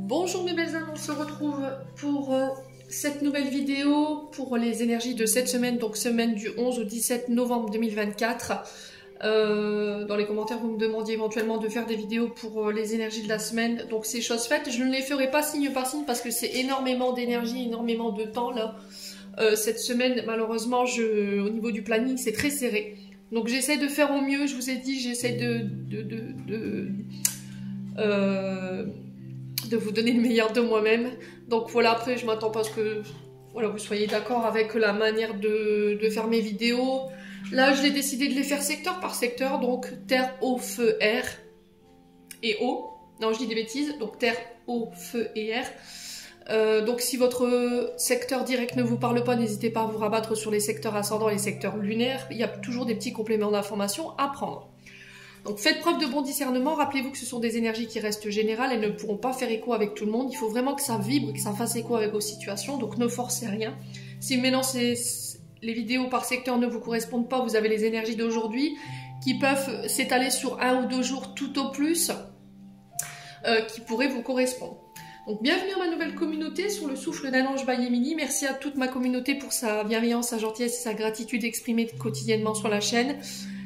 Bonjour mes belles âmes, on se retrouve pour cette nouvelle vidéo pour les énergies de cette semaine, donc semaine du 11 au 17 novembre 2024. Dans les commentaires, vous me demandiez éventuellement de faire des vidéos pour les énergies de la semaine, donc c'est chose faite. Je ne les ferai pas signe par signe parce que c'est énormément d'énergie, énormément de temps là. Cette semaine, malheureusement, au niveau du planning, c'est très serré. Donc j'essaie de faire au mieux, je vous ai dit, j'essaie de vous donner le meilleur de moi-même. Donc voilà, après je m'attends pas à ce que voilà, vous soyez d'accord avec la manière de faire mes vidéos. Là j'ai décidé de les faire secteur par secteur, donc terre, eau, feu, air et eau. Non, je dis des bêtises, donc terre, eau, feu et air. Donc si votre secteur direct ne vous parle pas, n'hésitez pas à vous rabattre sur les secteurs ascendants et les secteurs lunaires. Il y a toujours des petits compléments d'information à prendre. Donc faites preuve de bon discernement, rappelez-vous que ce sont des énergies qui restent générales, elles ne pourront pas faire écho avec tout le monde, il faut vraiment que ça vibre, que ça fasse écho avec vos situations, donc ne forcez rien. Si maintenant les vidéos par secteur ne vous correspondent pas, vous avez les énergies d'aujourd'hui qui peuvent s'étaler sur 1 ou 2 jours tout au plus, qui pourraient vous correspondre. Donc bienvenue à ma nouvelle communauté sur le souffle d'un ange by Emily. Merci à toute ma communauté pour sa bienveillance, sa gentillesse et sa gratitude exprimée quotidiennement sur la chaîne.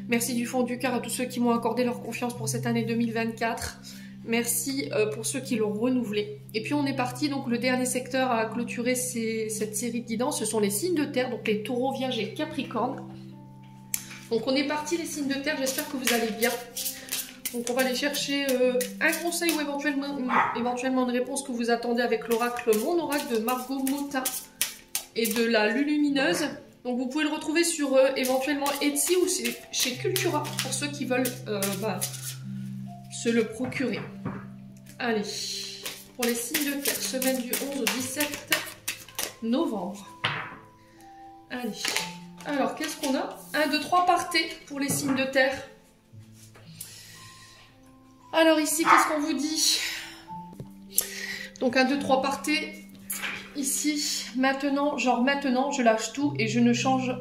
Merci du fond du cœur à tous ceux qui m'ont accordé leur confiance pour cette année 2024. Merci pour ceux qui l'ont renouvelé. Et puis on est parti, donc le dernier secteur à clôturer cette série de guidance, ce sont les signes de terre, donc les taureaux, vierges et capricornes. Donc on est parti les signes de terre, j'espère que vous allez bien. Donc on va aller chercher un conseil ou éventuellement une réponse que vous attendez avec l'oracle, mon oracle de Margot Motin et de la Lulumineuse. Donc vous pouvez le retrouver sur éventuellement Etsy ou chez Cultura pour ceux qui veulent se le procurer. Allez, pour les signes de terre, semaine du 11 au 17 novembre. Allez, alors qu'est-ce qu'on a? 1, 2, 3, partez pour les signes de terre. Alors ici, qu'est-ce qu'on vous dit? Donc 1, 2, 3, partez. Ici, maintenant, genre maintenant, je lâche tout et je ne change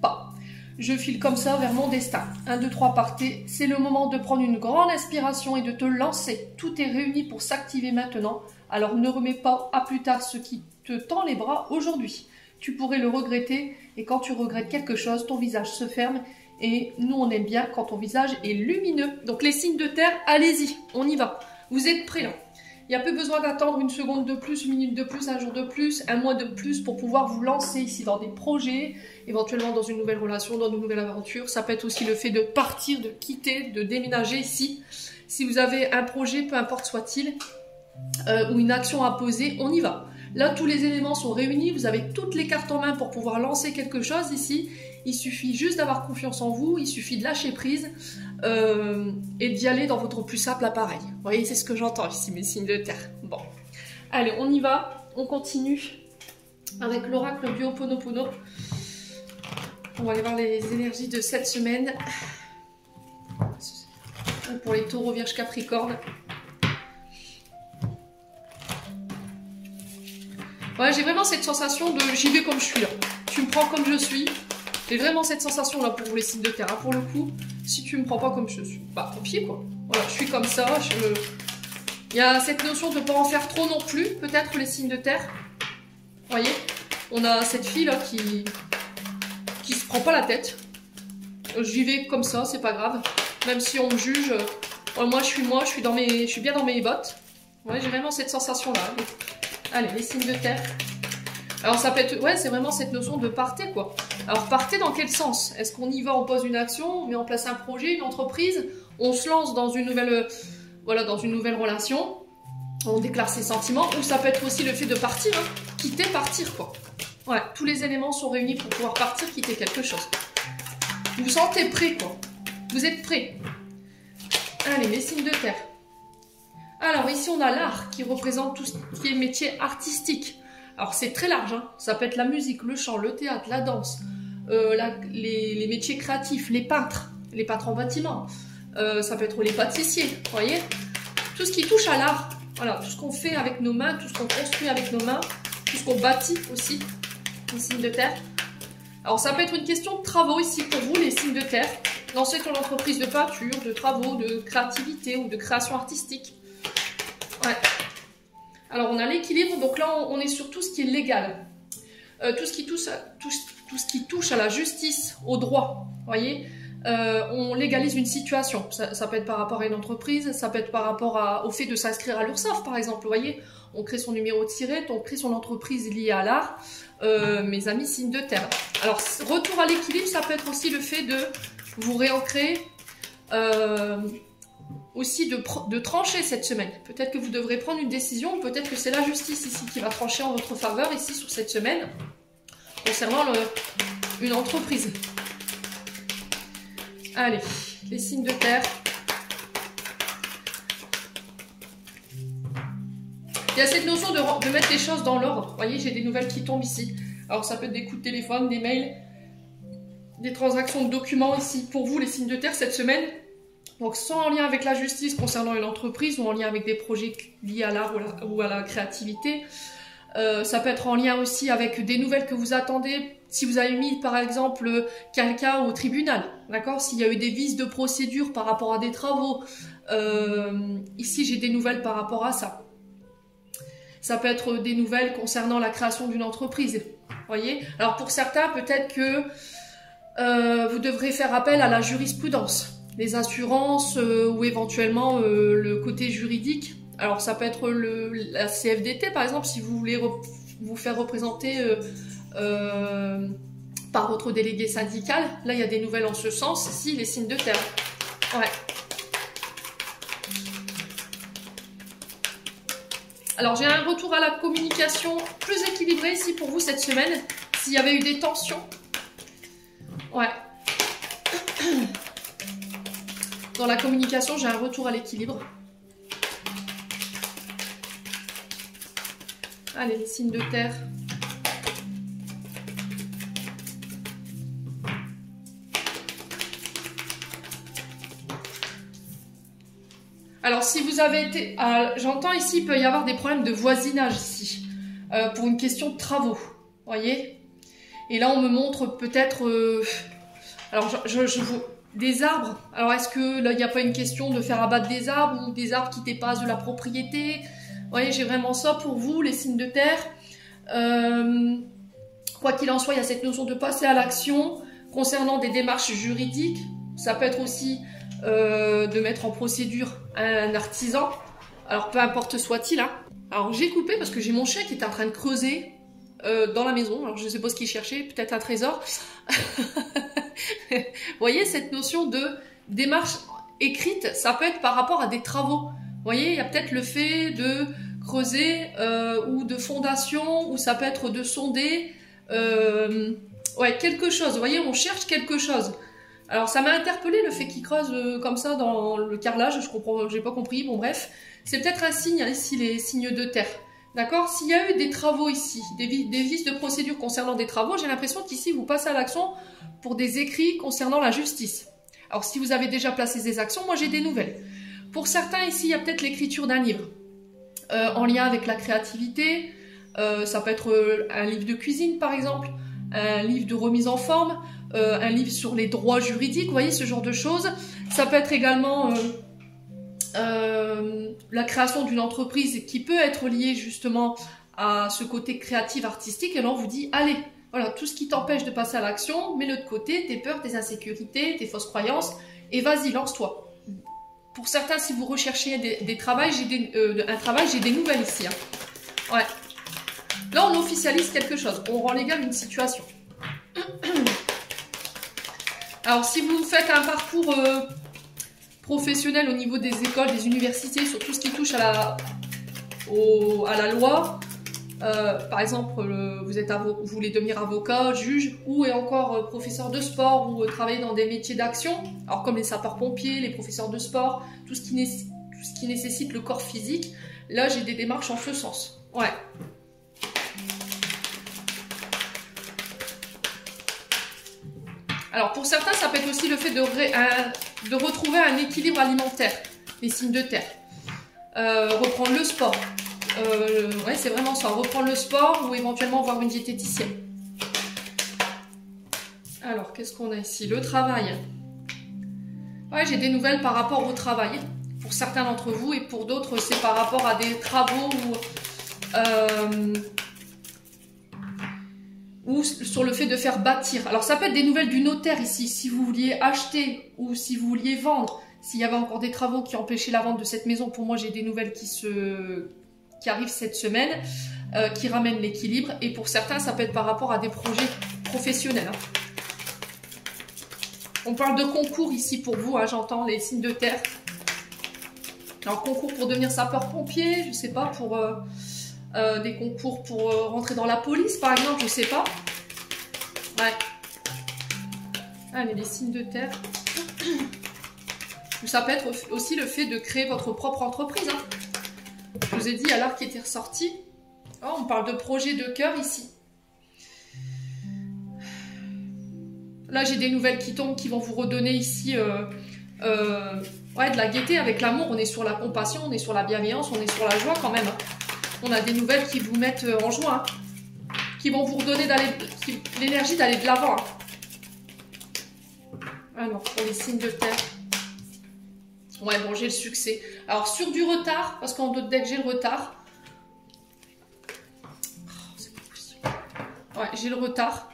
pas. Je file comme ça vers mon destin. 1, 2, 3, partez. C'est le moment de prendre une grande inspiration et de te lancer. Tout est réuni pour s'activer maintenant. Alors ne remets pas à plus tard ce qui te tend les bras aujourd'hui. Tu pourrais le regretter et quand tu regrettes quelque chose, ton visage se ferme. Et nous, on aime bien quand ton visage est lumineux. Donc les signes de terre, allez-y, on y va. Vous êtes prêts là? Il n'y a peu besoin d'attendre une seconde de plus, une minute de plus, un jour de plus, un mois de plus pour pouvoir vous lancer ici dans des projets, éventuellement dans une nouvelle relation, dans une nouvelle aventure. Ça peut être aussi le fait de partir, de quitter, de déménager ici. Si vous avez un projet, peu importe soit-il, ou une action à poser, on y va. Là, tous les éléments sont réunis, vous avez toutes les cartes en main pour pouvoir lancer quelque chose ici. Il suffit juste d'avoir confiance en vous, il suffit de lâcher prise et d'y aller dans votre plus simple appareil. Vous voyez, c'est ce que j'entends ici, mes signes de terre. Bon, allez, on y va, on continue avec l'oracle du Ho'oponopono. On va aller voir les énergies de cette semaine pour les taureaux, vierges, capricornes. Ouais, j'ai vraiment cette sensation de j'y vais comme je suis là. Tu me prends comme je suis. J'ai vraiment cette sensation là pour les signes de terre. Pour le coup, si tu me prends pas comme je suis, bah tant pis quoi. Voilà, je suis comme ça. Il y a cette notion de ne pas en faire trop non plus, peut-être les signes de terre. Vous voyez, on a cette fille là qui se prend pas la tête. J'y vais comme ça, c'est pas grave. Même si on me juge, moi, je suis bien dans mes bottes. Ouais, j'ai vraiment cette sensation là. Allez, les signes de terre. Alors ça peut être, ouais, c'est vraiment cette notion de partez quoi. Alors partez dans quel sens? Est-ce qu'on y va, on pose une action, on met en place un projet, une entreprise, on se lance dans une nouvelle, dans une nouvelle relation, on déclare ses sentiments, ou ça peut être aussi le fait de partir, hein, quitter, partir quoi. Ouais, tous les éléments sont réunis pour pouvoir partir, quitter quelque chose. Vous vous sentez prêt quoi. Vous êtes prêts. Allez, les signes de terre. Alors ici on a l'art qui représente tout ce qui est métier artistique. Alors c'est très large, hein. Ça peut être la musique, le chant, le théâtre, la danse, les métiers créatifs, les peintres en bâtiment, ça peut être les pâtissiers, vous voyez. Tout ce qui touche à l'art, voilà, tout ce qu'on fait avec nos mains, tout ce qu'on construit avec nos mains, tout ce qu'on bâtit aussi, les signes de terre. Alors ça peut être une question de travaux ici pour vous, les signes de terre. Lancer ton entreprise de peinture, de travaux, de créativité ou de création artistique. Ouais. Alors on a l'équilibre, donc là on est sur tout ce qui est légal. Tout ce qui touche à la justice, au droit, voyez, on légalise une situation. Ça peut être par rapport à une entreprise, ça peut être par rapport au fait de s'inscrire à l'URSSAF, par exemple, vous voyez, on crée son numéro de tirette, on crée son entreprise liée à l'art, mes amis, signe de terre. Alors, retour à l'équilibre, ça peut être aussi le fait de vous réancrer, aussi de trancher cette semaine. Peut-être que vous devrez prendre une décision, peut-être que c'est la justice ici qui va trancher en votre faveur ici sur cette semaine concernant une entreprise. Allez, les signes de terre. Il y a cette notion de mettre les choses dans l'ordre. Vous voyez, j'ai des nouvelles qui tombent ici. Alors ça peut être des coups de téléphone, des mails, des transactions de documents ici pour vous, les signes de terre cette semaine. Donc, soit en lien avec la justice concernant une entreprise ou en lien avec des projets liés à l'art ou à la créativité. Ça peut être en lien aussi avec des nouvelles que vous attendez. Si vous avez mis, par exemple, quelqu'un au tribunal, d'accord? S'il y a eu des vices de procédure par rapport à des travaux. Ici, j'ai des nouvelles par rapport à ça. Ça peut être des nouvelles concernant la création d'une entreprise. Voyez? Alors, pour certains, peut-être que vous devrez faire appel à la jurisprudence. Les assurances ou éventuellement le côté juridique. Alors ça peut être la CFDT par exemple, si vous voulez vous faire représenter par votre délégué syndical. Là il y a des nouvelles en ce sens, ici les signes de terre. Ouais. Alors j'ai un retour à la communication plus équilibré ici pour vous cette semaine, s'il y avait eu des tensions. Ouais. Dans la communication, j'ai un retour à l'équilibre. Allez, les signes de terre. Alors, si vous avez été... j'entends ici, il peut y avoir des problèmes de voisinage ici, pour une question de travaux, voyez. Et là, on me montre peut-être... alors, je vous... Des arbres. Alors, est-ce que là, il n'y a pas une question de faire abattre des arbres ou des arbres qui dépassent de la propriété? Vous voyez, j'ai vraiment ça pour vous, les signes de terre. Quoi qu'il en soit, il y a cette notion de passer à l'action concernant des démarches juridiques. Ça peut être aussi de mettre en procédure un artisan. Alors, peu importe soit-il. Hein. Alors, j'ai coupé parce que j'ai mon chien qui est en train de creuser dans la maison. Alors, je ne sais pas ce qu'il cherchait, peut-être un trésor. Vous voyez, cette notion de démarche écrite, ça peut être par rapport à des travaux. Vous voyez, il y a peut-être le fait de creuser ou de fondation, ou ça peut être de sonder. Ouais, quelque chose. Vous voyez, on cherche quelque chose. Alors, ça m'a interpellé le fait qu'il creuse comme ça dans le carrelage. Je comprends, j'ai pas compris. Bon, bref, c'est peut-être un signe ici, les signes de terre. D'accord? S'il y a eu des travaux ici, des vices de procédure concernant des travaux, j'ai l'impression qu'ici, vous passez à l'action pour des écrits concernant la justice. Alors, si vous avez déjà placé des actions, moi, j'ai des nouvelles. Pour certains, ici, il y a peut-être l'écriture d'un livre en lien avec la créativité. Ça peut être un livre de cuisine, par exemple, un livre de remise en forme, un livre sur les droits juridiques, vous voyez, ce genre de choses. Ça peut être également... la création d'une entreprise qui peut être liée justement à ce côté créatif, artistique, et là on vous dit, allez, voilà, tout ce qui t'empêche de passer à l'action, mets-le de côté, tes peurs, tes insécurités, tes fausses croyances, et vas-y, lance-toi. Pour certains, si vous recherchez un travail, j'ai des nouvelles ici. Hein. Ouais. Là, on officialise quelque chose, on rend légal une situation. Alors, si vous faites un parcours... professionnel au niveau des écoles, des universités, sur tout ce qui touche à la loi. Par exemple, vous voulez devenir avocat, juge, ou encore professeur de sport, ou travailler dans des métiers d'action, alors comme les sapeurs-pompiers, les professeurs de sport, tout ce qui nécessite le corps physique. Là, j'ai des démarches en ce sens. Ouais. Alors, pour certains, ça peut être aussi le fait de retrouver un équilibre alimentaire, les signes de terre. Reprendre le sport. Ouais, c'est vraiment ça. Reprendre le sport ou éventuellement voir une diététicienne. Alors, qu'est-ce qu'on a ici? Le travail. Ouais, j'ai des nouvelles par rapport au travail. Pour certains d'entre vous et pour d'autres, c'est par rapport à des travaux ou ou sur le fait de faire bâtir. Alors ça peut être des nouvelles du notaire ici, si vous vouliez acheter ou si vous vouliez vendre. S'il y avait encore des travaux qui empêchaient la vente de cette maison, pour moi j'ai des nouvelles qui arrivent cette semaine, qui ramènent l'équilibre. Et pour certains, ça peut être par rapport à des projets professionnels. On parle de concours ici pour vous, hein, j'entends les signes de terre. Alors concours pour devenir sapeur-pompier, je sais pas, pour des concours pour rentrer dans la police par exemple, je sais pas. Ouais. Allez, les signes de terre. Ça peut être aussi le fait de créer votre propre entreprise. Hein. Je vous ai dit, il y a l'art qui était ressorti. Oh, on parle de projet de cœur ici. Là, j'ai des nouvelles qui tombent qui vont vous redonner ici ouais, de la gaieté avec l'amour. On est sur la compassion, on est sur la bienveillance, on est sur la joie quand même. Hein. On a des nouvelles qui vous mettent en joie, hein, qui vont vous redonner l'énergie d'aller de l'avant. Hein. Alors, pour les signes de terre. Ouais, bon, j'ai le succès. Alors, sur du retard, parce qu'en d'autres decks, j'ai le retard. Oh, c'est pas possible. Ouais, j'ai le retard.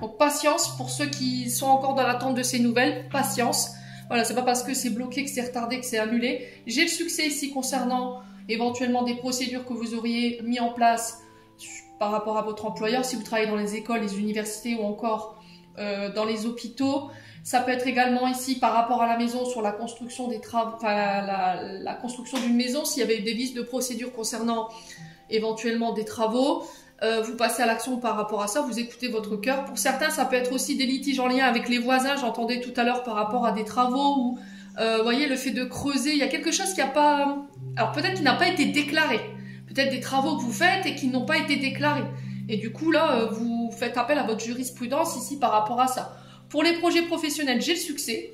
Donc, patience pour ceux qui sont encore dans l'attente de ces nouvelles. Patience. Voilà, c'est pas parce que c'est bloqué, que c'est retardé, que c'est annulé. J'ai le succès ici concernant éventuellement des procédures que vous auriez mis en place par rapport à votre employeur. Si vous travaillez dans les écoles, les universités ou encore dans les hôpitaux. Ça peut être également ici par rapport à la maison sur la construction des travaux, enfin la construction d'une maison, s'il y avait des listes de procédures concernant éventuellement des travaux, vous passez à l'action par rapport à ça, vous écoutez votre cœur. Pour certains, ça peut être aussi des litiges en lien avec les voisins, j'entendais tout à l'heure par rapport à des travaux ou, vous voyez, le fait de creuser, il y a quelque chose qui n'a pas, alors peut-être qui n'a pas été déclaré, peut-être des travaux que vous faites et qui n'ont pas été déclarés. Et du coup, là, vous faites appel à votre jurisprudence ici par rapport à ça. Pour les projets professionnels, j'ai le succès.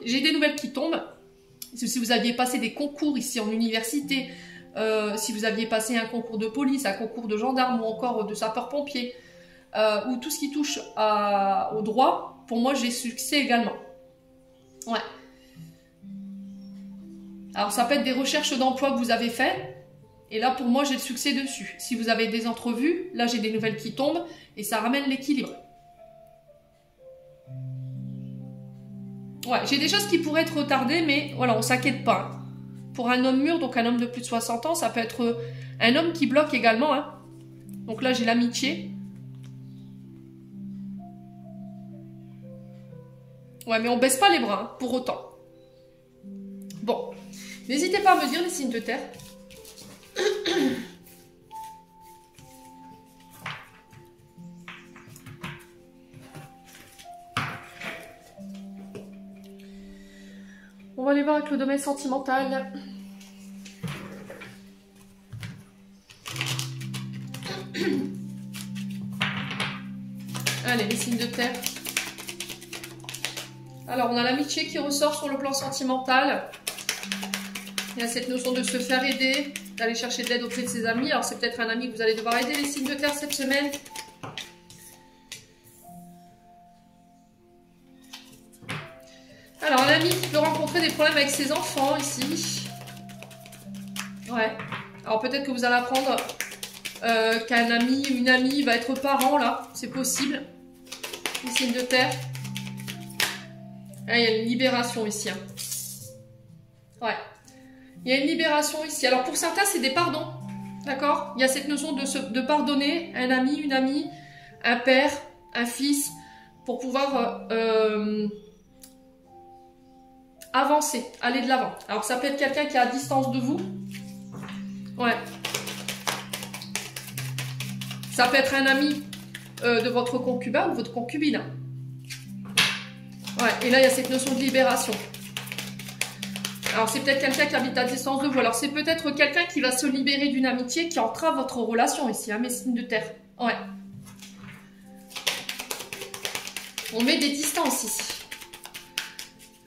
J'ai des nouvelles qui tombent. Si vous aviez passé des concours ici en université, si vous aviez passé un concours de police, un concours de gendarme ou encore de sapeur-pompier, ou tout ce qui touche au droit, pour moi, j'ai succès également. Ouais. Alors, ça peut être des recherches d'emploi que vous avez faites. Et là, pour moi, j'ai le succès dessus. Si vous avez des entrevues, là, j'ai des nouvelles qui tombent et ça ramène l'équilibre. Ouais, j'ai des choses qui pourraient être retardées, mais voilà, on s'inquiète pas. Hein. Pour un homme mûr, donc un homme de plus de 60 ans, ça peut être un homme qui bloque également. Hein. Donc là, j'ai l'amitié. Ouais, mais on baisse pas les bras, hein, pour autant. Bon, n'hésitez pas à me dire les signes de terre. On va aller voir avec le domaine sentimental. Allez, les signes de terre. Alors, on a l'amitié qui ressort sur le plan sentimental. Il y a cette notion de se faire aider, d'aller chercher de l'aide auprès de ses amis. Alors, c'est peut-être un ami que vous allez devoir aider, les signes de terre, cette semaine. Alors, un ami qui peut rencontrer des problèmes avec ses enfants, ici. Ouais. Alors, peut-être que vous allez apprendre qu'un ami ou une amie va être parent, là. C'est possible. Les signes de terre. Ah, il y a une libération ici. Hein. Ouais. Il y a une libération ici. Alors, pour certains, c'est des pardons. D'accord? Il y a cette notion de pardonner un ami, une amie, un père, un fils, pour pouvoir avancer, aller de l'avant. Alors, ça peut être quelqu'un qui est à distance de vous. Ouais. Ça peut être un ami de votre concubin ou votre concubine. Ouais, et là, il y a cette notion de libération. Alors, c'est peut-être quelqu'un qui habite à distance de vous. Alors, c'est peut-être quelqu'un qui va se libérer d'une amitié qui entrave votre relation ici, hein, mes signes de terre. Ouais. On met des distances ici.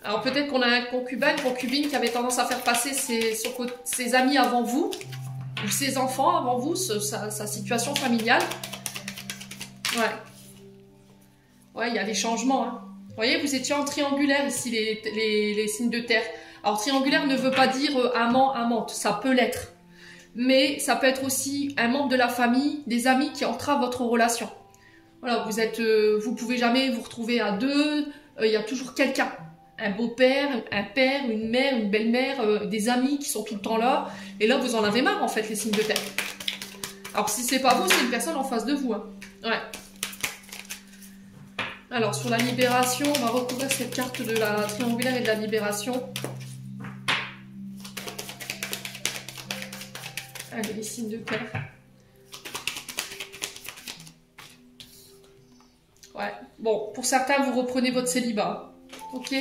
Alors, peut-être qu'on a un concubin, une concubine qui avait tendance à faire passer ses amis avant vous, ou ses enfants avant vous, sa situation familiale. Ouais. Ouais, il y a des changements, hein. Vous voyez, vous étiez en triangulaire ici, les signes de terre. Alors, triangulaire ne veut pas dire amant, amante. Ça peut l'être. mais ça peut être aussi un membre de la famille, des amis qui entravent votre relation. Voilà, vous pouvez jamais vous retrouver à deux, il y a toujours quelqu'un. Un beau-père, un père, une mère, une belle-mère, des amis qui sont tout le temps là. Et là, vous en avez marre, en fait, les signes de terre. Alors, si c'est pas vous, c'est une personne en face de vous. Hein. Ouais. Alors, sur la libération, on va recouvrir cette carte de la triangulaire et de la libération. Allez, les signes de terre. Ouais. Bon, pour certains, vous reprenez votre célibat. Ok.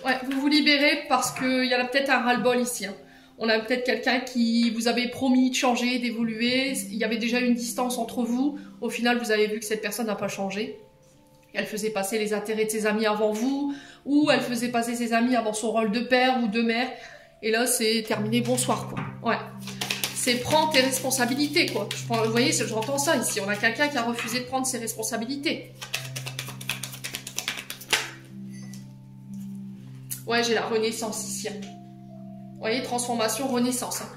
Ouais, vous vous libérez parce qu'il y a peut-être un ras-le-bol ici. Hein. On a peut-être quelqu'un qui vous avait promis de changer, d'évoluer. Il y avait déjà une distance entre vous. Au final, vous avez vu que cette personne n'a pas changé. Elle faisait passer les intérêts de ses amis avant vous, ou elle faisait passer ses amis avant son rôle de père ou de mère. Et là, c'est terminé, bonsoir, quoi. Ouais. C'est prendre tes responsabilités, quoi. Vous voyez, j'entends ça ici. On a quelqu'un qui a refusé de prendre ses responsabilités. Ouais, j'ai la renaissance ici. Vous voyez, transformation, renaissance. Hein.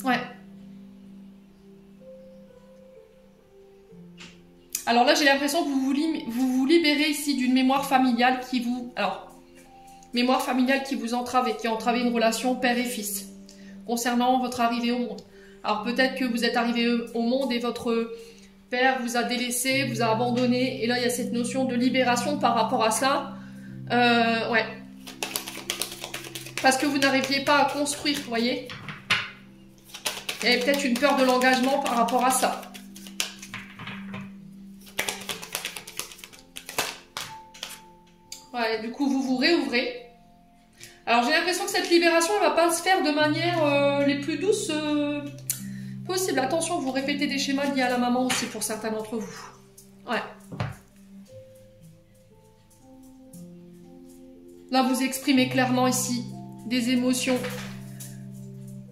Ouais. Alors là, j'ai l'impression que vous vous libérez ici d'une mémoire familiale qui vous... Alors, mémoire familiale qui vous entrave et qui a entravé une relation père et fils concernant votre arrivée au monde. Alors peut-être que vous êtes arrivé au monde et votre père vous a délaissé, vous a abandonné. Et là, il y a cette notion de libération par rapport à ça. Ouais. Parce que vous n'arriviez pas à construire, vous voyez. Il y avait peut-être une peur de l'engagement par rapport à ça. Ouais, du coup, vous vous réouvrez. Alors, j'ai l'impression que cette libération, elle ne va pas se faire de manière les plus douces possible. Attention, vous répétez des schémas liés à la maman aussi pour certains d'entre vous. Ouais. Là, vous exprimez clairement ici des émotions.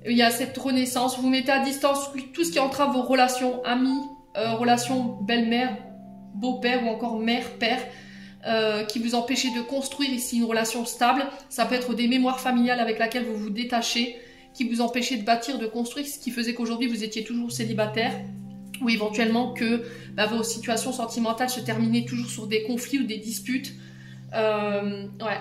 Il y a cette renaissance. Vous mettez à distance tout ce qui entrave vos relations amis, relations belle-mère, beau-père ou encore mère-père. Qui vous empêchez de construire ici une relation stable. Ça peut être des mémoires familiales avec lesquelles vous vous détachez, qui vous empêchaient de bâtir, de construire, ce qui faisait qu'aujourd'hui vous étiez toujours célibataire, ou éventuellement que vos situations sentimentales se terminaient toujours sur des conflits ou des disputes. Ouais.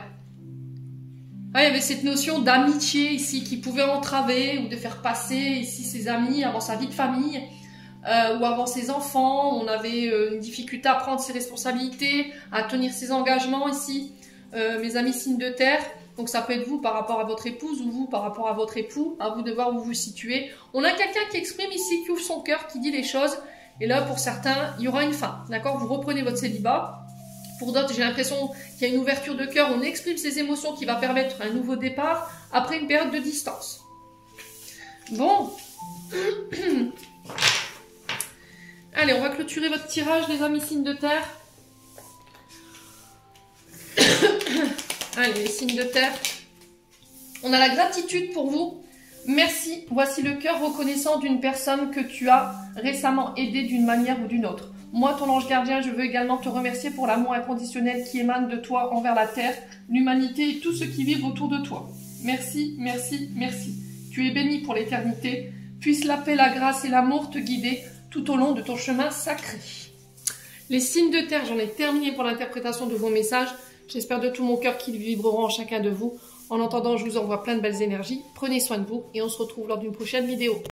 Ouais, il y avait cette notion d'amitié ici qui pouvait entraver ou de faire passer ici ses amis avant sa vie de famille. Ou avant ses enfants, on avait une difficulté à prendre ses responsabilités, à tenir ses engagements ici. Mes amis signes de terre, donc ça peut être vous par rapport à votre épouse ou vous par rapport à votre époux, à vous de voir où vous vous situez. On a quelqu'un qui exprime ici, qui ouvre son cœur, qui dit les choses, et là pour certains, il y aura une fin, d'accord? Vous reprenez votre célibat. Pour d'autres, j'ai l'impression qu'il y a une ouverture de cœur, on exprime ses émotions qui va permettre un nouveau départ après une période de distance. Bon. Allez, on va clôturer votre tirage, les amis signes de terre. Allez, les signes de terre. On a la gratitude pour vous. Merci. Voici le cœur reconnaissant d'une personne que tu as récemment aidée d'une manière ou d'une autre. Moi, ton ange gardien, je veux également te remercier pour l'amour inconditionnel qui émane de toi envers la terre, l'humanité et tout ce qui vit autour de toi. Merci, merci, merci. Tu es béni pour l'éternité. Puisse la paix, la grâce et l'amour te guider tout au long de ton chemin sacré. Les signes de terre, j'en ai terminé pour l'interprétation de vos messages. J'espère de tout mon cœur qu'ils vibreront en chacun de vous. En attendant, je vous envoie plein de belles énergies. Prenez soin de vous et on se retrouve lors d'une prochaine vidéo.